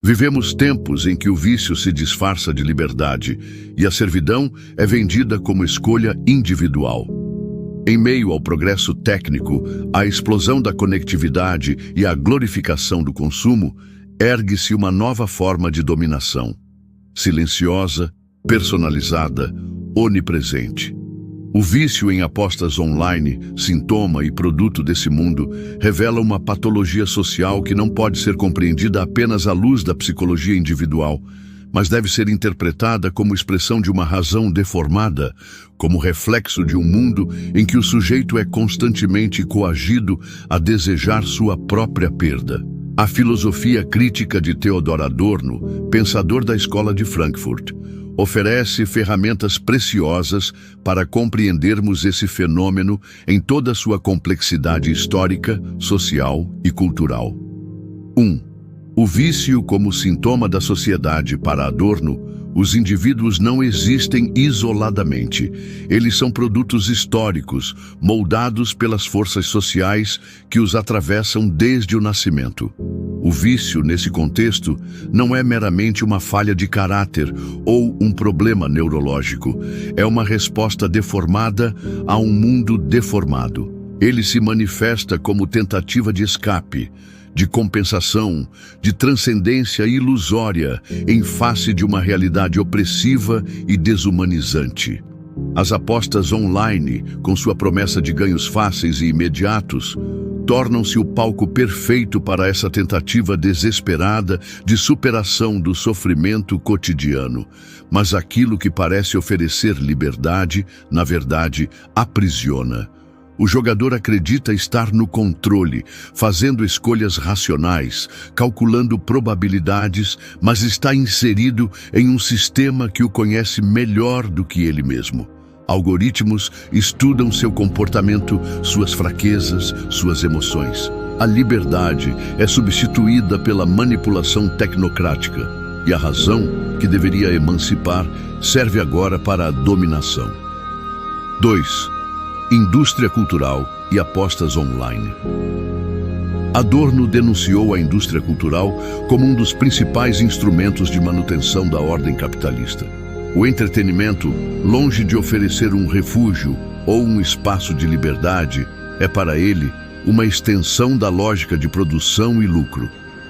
Vivemos tempos em que o vício se disfarça de liberdade e a servidão é vendida como escolha individual. Em meio ao progresso técnico, à explosão da conectividade e à glorificação do consumo, ergue-se uma nova forma de dominação. Silenciosa, personalizada, onipresente. O vício em apostas online, sintoma e produto desse mundo, revela uma patologia social que não pode ser compreendida apenas à luz da psicologia individual, mas deve ser interpretada como expressão de uma razão deformada, como reflexo de um mundo em que o sujeito é constantemente coagido a desejar sua própria perda. A filosofia crítica de Theodor Adorno, pensador da Escola de Frankfurt, oferece ferramentas preciosas para compreendermos esse fenômeno em toda a sua complexidade histórica, social e cultural. 1. O vício como sintoma da sociedade. Para Adorno, os indivíduos não existem isoladamente. Eles são produtos históricos, moldados pelas forças sociais que os atravessam desde o nascimento. O vício, nesse contexto, não é meramente uma falha de caráter ou um problema neurológico. É uma resposta deformada a um mundo deformado. Ele se manifesta como tentativa de escape, de compensação, de transcendência ilusória em face de uma realidade opressiva e desumanizante. As apostas online, com sua promessa de ganhos fáceis e imediatos, tornam-se o palco perfeito para essa tentativa desesperada de superação do sofrimento cotidiano. Mas aquilo que parece oferecer liberdade, na verdade, aprisiona. O jogador acredita estar no controle, fazendo escolhas racionais, calculando probabilidades, mas está inserido em um sistema que o conhece melhor do que ele mesmo. Algoritmos estudam seu comportamento, suas fraquezas, suas emoções. A liberdade é substituída pela manipulação tecnocrática, e a razão, que deveria emancipar, serve agora para a dominação. 2. Indústria cultural e apostas online. Adorno denunciou a indústria cultural como um dos principais instrumentos de manutenção da ordem capitalista. O entretenimento, longe de oferecer um refúgio ou um espaço de liberdade, é para ele uma extensão da lógica de produção e lucro.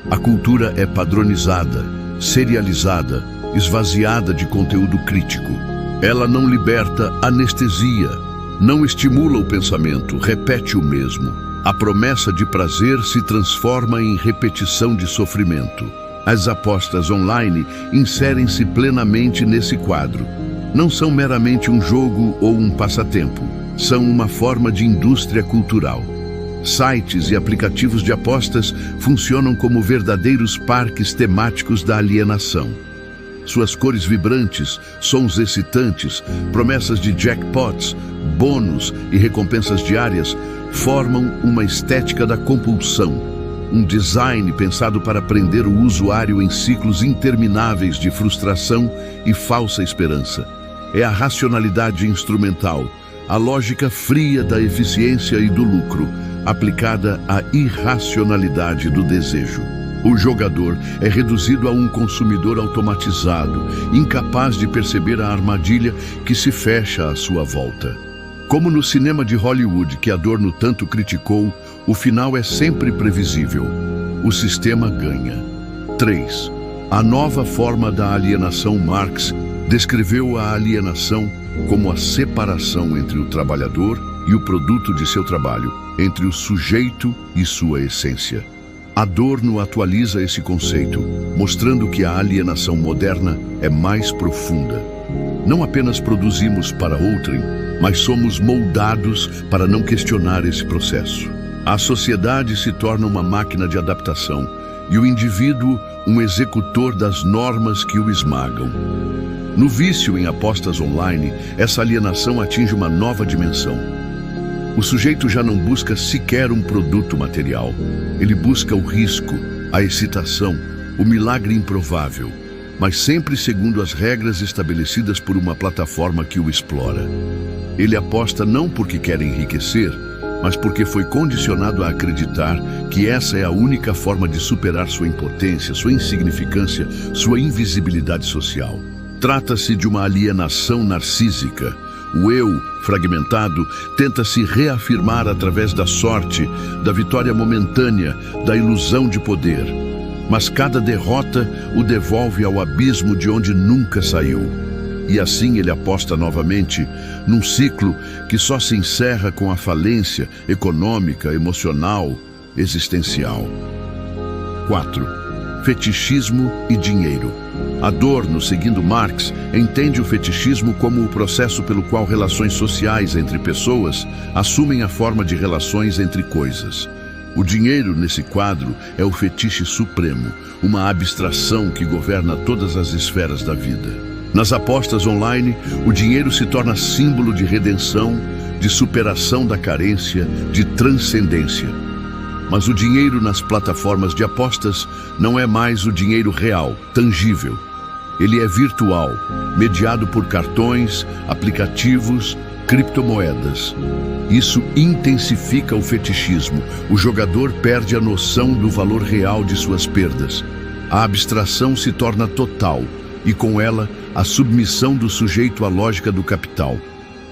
A cultura é padronizada, serializada, esvaziada de conteúdo crítico. Ela não liberta, anestesia, não estimula o pensamento, repete o mesmo. A promessa de prazer se transforma em repetição de sofrimento. As apostas online inserem-se plenamente nesse quadro. Não são meramente um jogo ou um passatempo. São uma forma de indústria cultural. Sites e aplicativos de apostas funcionam como verdadeiros parques temáticos da alienação. Suas cores vibrantes, sons excitantes, promessas de jackpots, bônus e recompensas diárias formam uma estética da compulsão, um design pensado para prender o usuário em ciclos intermináveis de frustração e falsa esperança. É a racionalidade instrumental, a lógica fria da eficiência e do lucro, aplicada à irracionalidade do desejo. O jogador é reduzido a um consumidor automatizado, incapaz de perceber a armadilha que se fecha à sua volta. Como no cinema de Hollywood que Adorno tanto criticou, o final é sempre previsível. O sistema ganha. 3. A nova forma da alienação. Marx descreveu a alienação como a separação entre o trabalhador e o produto de seu trabalho, entre o sujeito e sua essência. Adorno atualiza esse conceito, mostrando que a alienação moderna é mais profunda. Não apenas produzimos para outrem, mas somos moldados para não questionar esse processo. A sociedade se torna uma máquina de adaptação e o indivíduo um executor das normas que o esmagam. No vício em apostas online, essa alienação atinge uma nova dimensão. O sujeito já não busca sequer um produto material. Ele busca o risco, a excitação, o milagre improvável, mas sempre segundo as regras estabelecidas por uma plataforma que o explora. Ele aposta não porque quer enriquecer, mas porque foi condicionado a acreditar que essa é a única forma de superar sua impotência, sua insignificância, sua invisibilidade social. Trata-se de uma alienação narcísica. O eu, fragmentado, tenta se reafirmar através da sorte, da vitória momentânea, da ilusão de poder. Mas cada derrota o devolve ao abismo de onde nunca saiu. E assim ele aposta novamente num ciclo que só se encerra com a falência econômica, emocional, existencial. 4. Fetichismo e dinheiro. Adorno, seguindo Marx, entende o fetichismo como o processo pelo qual relações sociais entre pessoas assumem a forma de relações entre coisas. O dinheiro, nesse quadro, é o fetiche supremo, uma abstração que governa todas as esferas da vida. Nas apostas online, o dinheiro se torna símbolo de redenção, de superação da carência, de transcendência. Mas o dinheiro nas plataformas de apostas não é mais o dinheiro real, tangível. Ele é virtual, mediado por cartões, aplicativos, criptomoedas. Isso intensifica o fetichismo. O jogador perde a noção do valor real de suas perdas. A abstração se torna total e, com ela, a submissão do sujeito à lógica do capital.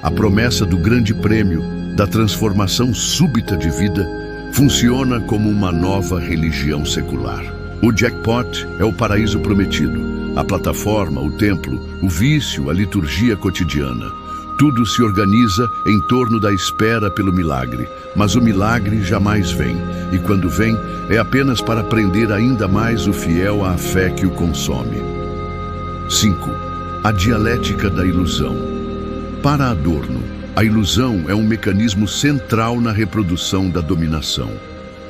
A promessa do grande prêmio, da transformação súbita de vida, funciona como uma nova religião secular. O jackpot é o paraíso prometido, a plataforma, o templo, o vício, a liturgia cotidiana. Tudo se organiza em torno da espera pelo milagre, mas o milagre jamais vem, e quando vem, é apenas para prender ainda mais o fiel à fé que o consome. 5. A dialética da ilusão. Para Adorno, a ilusão é um mecanismo central na reprodução da dominação.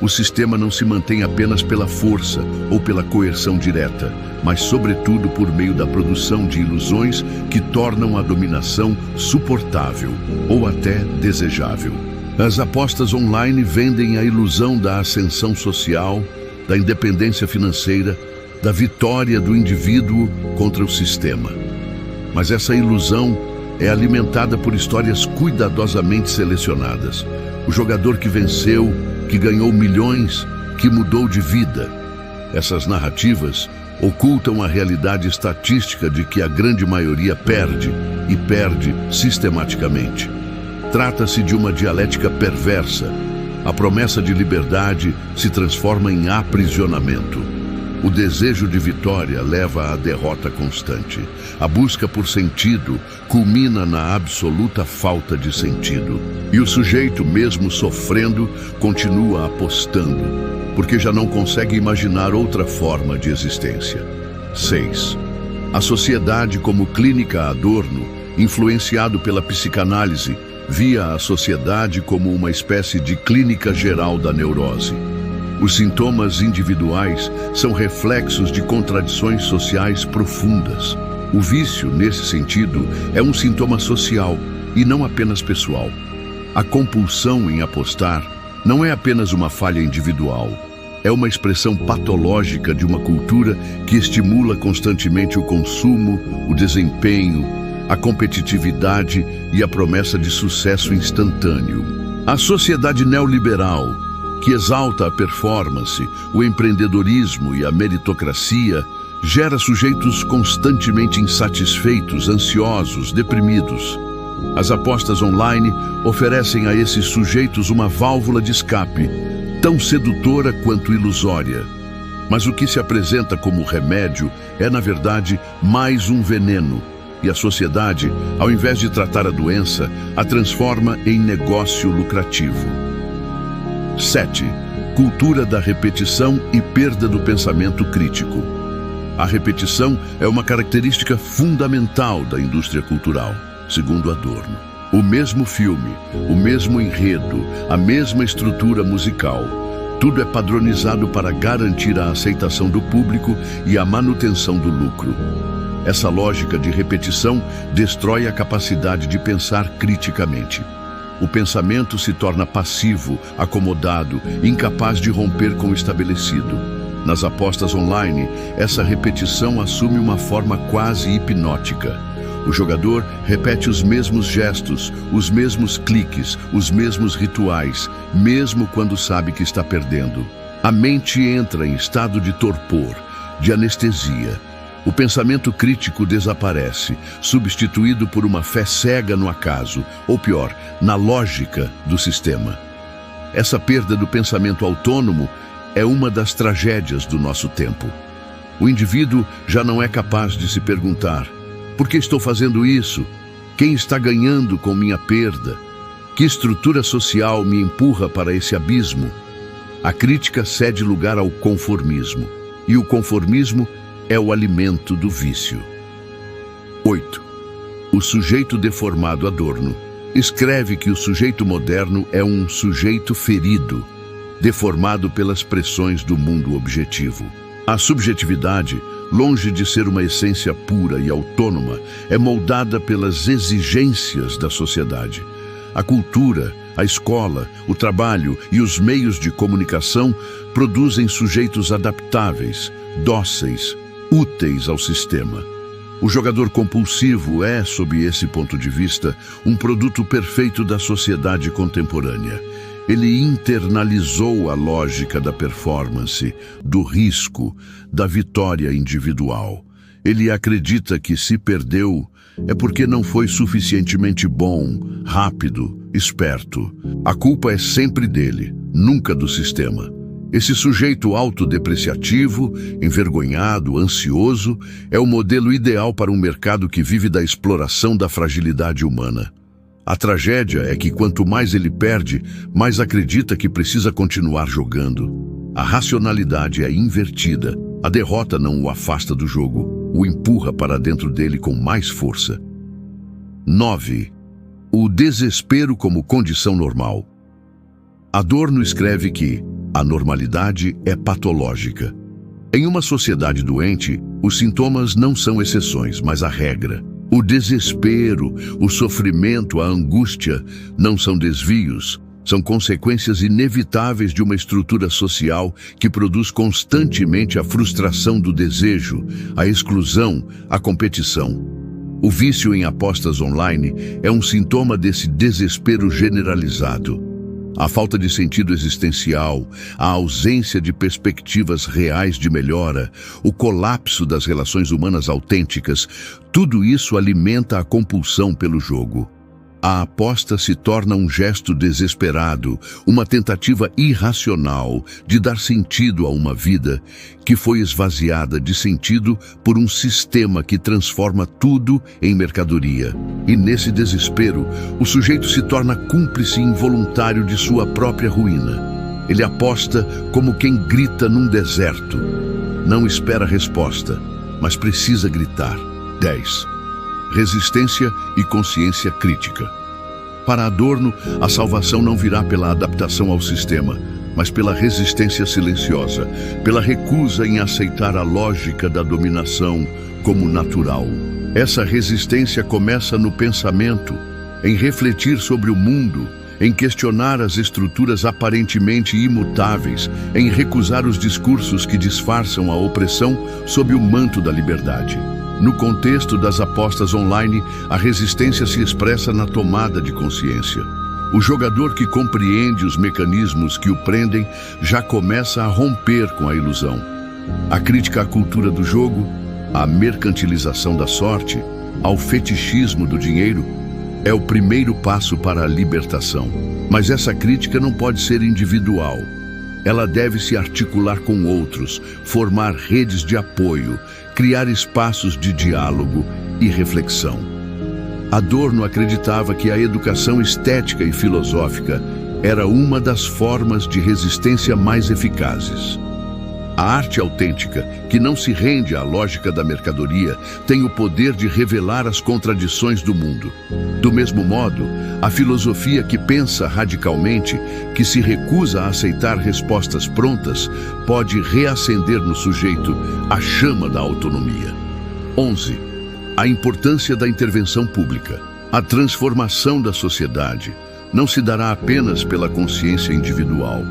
O sistema não se mantém apenas pela força ou pela coerção direta, mas sobretudo por meio da produção de ilusões que tornam a dominação suportável ou até desejável. As apostas online vendem a ilusão da ascensão social, da independência financeira, da vitória do indivíduo contra o sistema. Mas essa ilusão é alimentada por histórias cuidadosamente selecionadas. O jogador que venceu, que ganhou milhões, que mudou de vida. Essas narrativas ocultam a realidade estatística de que a grande maioria perde, e perde sistematicamente. Trata-se de uma dialética perversa. A promessa de liberdade se transforma em aprisionamento. O desejo de vitória leva à derrota constante. A busca por sentido culmina na absoluta falta de sentido. E o sujeito, mesmo sofrendo, continua apostando, porque já não consegue imaginar outra forma de existência. 6. A sociedade como clínica Adorno, influenciado pela psicanálise, via a sociedade como uma espécie de clínica geral da neurose. Os sintomas individuais são reflexos de contradições sociais profundas. O vício, nesse sentido, é um sintoma social e não apenas pessoal. A compulsão em apostar não é apenas uma falha individual. É uma expressão patológica de uma cultura que estimula constantemente o consumo, o desempenho, a competitividade e a promessa de sucesso instantâneo. A sociedade neoliberal, que exalta a performance, o empreendedorismo e a meritocracia, gera sujeitos constantemente insatisfeitos, ansiosos, deprimidos. As apostas online oferecem a esses sujeitos uma válvula de escape, tão sedutora quanto ilusória. Mas o que se apresenta como remédio é, na verdade, mais um veneno, e a sociedade, ao invés de tratar a doença, a transforma em negócio lucrativo. 7. Cultura da repetição e perda do pensamento crítico. A repetição é uma característica fundamental da indústria cultural, segundo Adorno. O mesmo filme, o mesmo enredo, a mesma estrutura musical. Tudo é padronizado para garantir a aceitação do público e a manutenção do lucro. Essa lógica de repetição destrói a capacidade de pensar criticamente. O pensamento se torna passivo, acomodado, incapaz de romper com o estabelecido. Nas apostas online, essa repetição assume uma forma quase hipnótica. O jogador repete os mesmos gestos, os mesmos cliques, os mesmos rituais, mesmo quando sabe que está perdendo. A mente entra em estado de torpor, de anestesia. O pensamento crítico desaparece, substituído por uma fé cega no acaso, ou pior, na lógica do sistema. Essa perda do pensamento autônomo é uma das tragédias do nosso tempo. O indivíduo já não é capaz de se perguntar: por que estou fazendo isso? Quem está ganhando com minha perda? Que estrutura social me empurra para esse abismo? A crítica cede lugar ao conformismo, e o conformismo é o alimento do vício. 8. O sujeito deformado Adorno escreve que o sujeito moderno é um sujeito ferido, deformado pelas pressões do mundo objetivo. A subjetividade, longe de ser uma essência pura e autônoma, é moldada pelas exigências da sociedade. A cultura, a escola, o trabalho e os meios de comunicação produzem sujeitos adaptáveis, dóceis, úteis ao sistema. O jogador compulsivo é, sob esse ponto de vista, um produto perfeito da sociedade contemporânea. Ele internalizou a lógica da performance, do risco, da vitória individual. Ele acredita que se perdeu é porque não foi suficientemente bom, rápido, esperto. A culpa é sempre dele, nunca do sistema. Esse sujeito autodepreciativo, envergonhado, ansioso, é o modelo ideal para um mercado que vive da exploração da fragilidade humana. A tragédia é que quanto mais ele perde, mais acredita que precisa continuar jogando. A racionalidade é invertida. A derrota não o afasta do jogo, o empurra para dentro dele com mais força. 9. O desespero como condição normal. Adorno escreve que a normalidade é patológica. Em uma sociedade doente, os sintomas não são exceções, mas a regra. O desespero, o sofrimento, a angústia não são desvios, são consequências inevitáveis de uma estrutura social que produz constantemente a frustração do desejo, a exclusão, a competição. O vício em apostas online é um sintoma desse desespero generalizado. A falta de sentido existencial, a ausência de perspectivas reais de melhora, o colapso das relações humanas autênticas, tudo isso alimenta a compulsão pelo jogo. A aposta se torna um gesto desesperado, uma tentativa irracional de dar sentido a uma vida que foi esvaziada de sentido por um sistema que transforma tudo em mercadoria. E nesse desespero, o sujeito se torna cúmplice involuntário de sua própria ruína. Ele aposta como quem grita num deserto. Não espera resposta, mas precisa gritar. 10. Resistência e consciência crítica. Para Adorno, a salvação não virá pela adaptação ao sistema, mas pela resistência silenciosa, pela recusa em aceitar a lógica da dominação como natural. Essa resistência começa no pensamento, em refletir sobre o mundo, em questionar as estruturas aparentemente imutáveis, em recusar os discursos que disfarçam a opressão sob o manto da liberdade. No contexto das apostas online, a resistência se expressa na tomada de consciência. O jogador que compreende os mecanismos que o prendem já começa a romper com a ilusão. A crítica à cultura do jogo, à mercantilização da sorte, ao fetichismo do dinheiro, é o primeiro passo para a libertação. Mas essa crítica não pode ser individual. Ela deve se articular com outros, formar redes de apoio, criar espaços de diálogo e reflexão. Adorno acreditava que a educação estética e filosófica era uma das formas de resistência mais eficazes. A arte autêntica, que não se rende à lógica da mercadoria, tem o poder de revelar as contradições do mundo. Do mesmo modo, a filosofia que pensa radicalmente, que se recusa a aceitar respostas prontas, pode reacender no sujeito a chama da autonomia. 11. A importância da intervenção pública. A transformação da sociedade não se dará apenas pela consciência individual,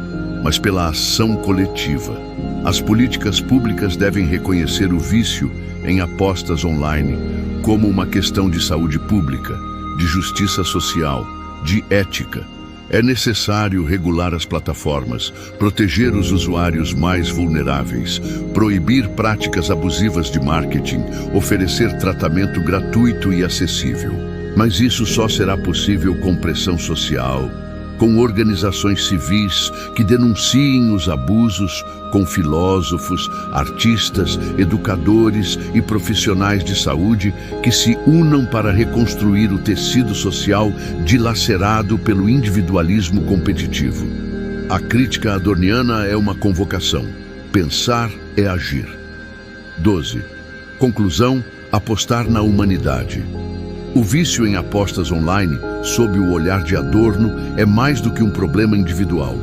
mas pela ação coletiva. As políticas públicas devem reconhecer o vício em apostas online como uma questão de saúde pública, de justiça social, de ética. É necessário regular as plataformas, proteger os usuários mais vulneráveis, proibir práticas abusivas de marketing, oferecer tratamento gratuito e acessível. Mas isso só será possível com pressão social, com organizações civis que denunciem os abusos, com filósofos, artistas, educadores e profissionais de saúde que se unam para reconstruir o tecido social dilacerado pelo individualismo competitivo. A crítica adorniana é uma convocação. Pensar é agir. 12. Conclusão: apostar na humanidade. O vício em apostas online, sob o olhar de Adorno, é mais do que um problema individual.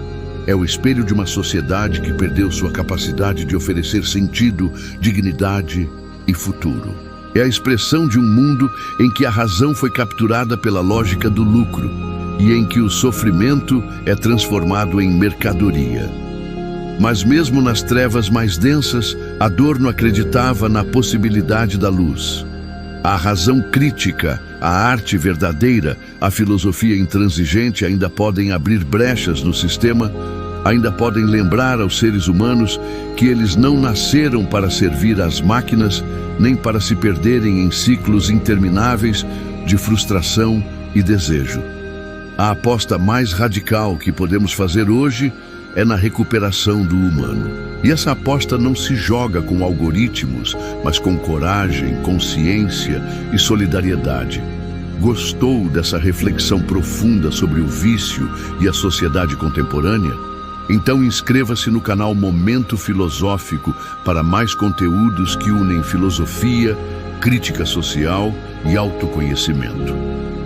É o espelho de uma sociedade que perdeu sua capacidade de oferecer sentido, dignidade e futuro. É a expressão de um mundo em que a razão foi capturada pela lógica do lucro e em que o sofrimento é transformado em mercadoria. Mas mesmo nas trevas mais densas, Adorno acreditava na possibilidade da luz. A razão crítica, a arte verdadeira, a filosofia intransigente ainda podem abrir brechas no sistema, ainda podem lembrar aos seres humanos que eles não nasceram para servir às máquinas, nem para se perderem em ciclos intermináveis de frustração e desejo. A aposta mais radical que podemos fazer hoje é na recuperação do humano. E essa aposta não se joga com algoritmos, mas com coragem, consciência e solidariedade. Gostou dessa reflexão profunda sobre o vício e a sociedade contemporânea? Então inscreva-se no canal Momento Filosófico para mais conteúdos que unem filosofia, crítica social e autoconhecimento.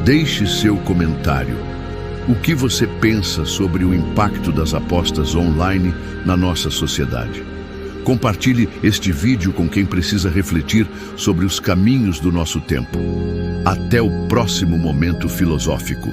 Deixe seu comentário. O que você pensa sobre o impacto das apostas online na nossa sociedade? Compartilhe este vídeo com quem precisa refletir sobre os caminhos do nosso tempo. Até o próximo Momento Filosófico.